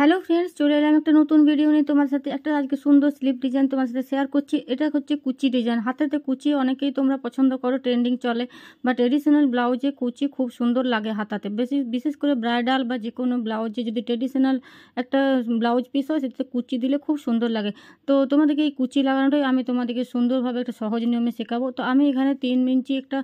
Hello friends, চলে এলাম একটা নতুন ভিডিও নিয়ে তোমার সাথে। একটা আজকে সুন্দর স্লিপ ডিজাইন তোমার সাথে শেয়ার করছি। এটা হচ্ছে কুচি ডিজাইন, হাতেতে কুচি অনেকেই তোমরা পছন্দ করো, ট্রেন্ডিং চলে। বা ট্রেডিশনাল ব্লাউজে কুচি খুব সুন্দর লাগে হাতাতে, বিশেষ করে ব্রাইডাল বা যে কোনো ব্লাউজে যদি ট্রেডিশনাল একটা ব্লাউজ পিস হয় সেটাতে কুচি দিলে খুব সুন্দর লাগে। তো তোমাদেরকে এই কুচি লাগানোটাই আমি তোমাদেরকে সুন্দরভাবে একটা সহজ নিয়মে শেখাবো। তো আমি এখানে 3 ইঞ্চি একটা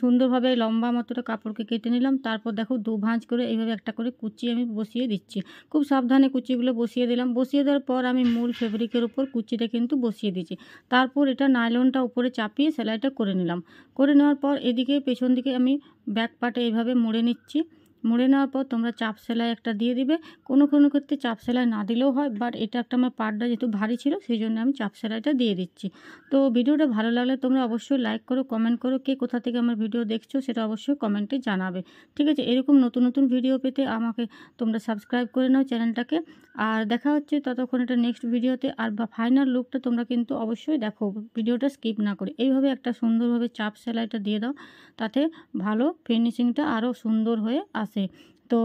সুন্দরভাবে লম্বা মতোটা কাপড়কে কেটে নিলাম। তারপর দেখো 2 ভাঁজ করে এইভাবে একটা করে কুচি আমি বসিয়ে দিচ্ছি। খুব সাবধানে কুচিগুলো বসিয়ে দিলাম। বসিয়ে দেওয়ার পর আমি মূল ফেব্রিকের উপর কুচিটা কিন্তু বসিয়ে দিচ্ছি। তারপর এটা নাইলনটা উপরে চাপিয়ে সেলাইটা করে নিলাম। করে নেওয়ার পর এদিকে পেছন দিকে আমি ব্যাক পার্টে এইভাবে মুড়ে নিচ্ছি। মুড়ে নেওয়ার পর তোমরা চাপ সেলাই একটা দিয়ে দিবে। কোনো কোনো ক্ষেত্রে চাপ সেলাই না দিলেও হয়, বাট এটা একটা আমার পার্টটা যেহেতু ভারী ছিল সেই জন্য আমি চাপ সেলাইটা দিয়ে দিচ্ছি। তো ভিডিওটা ভালো লাগলে তোমরা অবশ্যই লাইক করো, কমেন্ট করো। কে কোথা থেকে আমার ভিডিও দেখছো সেটা অবশ্যই কমেন্টে জানাবে। ঠিক আছে, এরকম নতুন নতুন ভিডিও পেতে আমাকে তোমরা সাবস্ক্রাইব করে নাও চ্যানেলটাকে। আর দেখা হচ্ছে ততক্ষণ এটা নেক্সট ভিডিওতে। আর বা ফাইনাল লুকটা তোমরা কিন্তু অবশ্যই দেখো, ভিডিওটা স্কিপ না করে। এইভাবে একটা সুন্দরভাবে চাপ সেলাইটা দিয়ে দাও, তাতে ভালো ফিনিশিংটা আরও সুন্দর হয়ে আসে। তো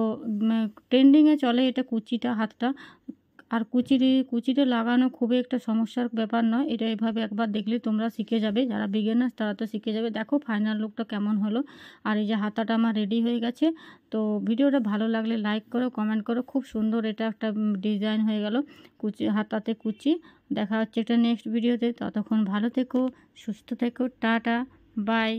ট্রেন্ডিংয়ে চলে এটা কুচিটা, হাতটা। আর কুচিটা লাগানো খুবই একটা সমস্যার ব্যাপার নয়। এটা এভাবে একবার দেখলে তোমরা শিখে যাবে, যারা বিগিনার্স তারা তো শিখে যাবে। দেখো ফাইনাল লুকটা কেমন হলো। আর এই যে হাতাটা আমার রেডি হয়ে গেছে। তো ভিডিওটা ভালো লাগলে লাইক করো, কমেন্ট করো। খুব সুন্দর এটা একটা ডিজাইন হয়ে গেল, কুচি হাতাতে কুচি। দেখা হচ্ছে এটা নেক্সট ভিডিওতে। ততক্ষণ ভালো থেকো, সুস্থ থেকো, টাটা, বাই।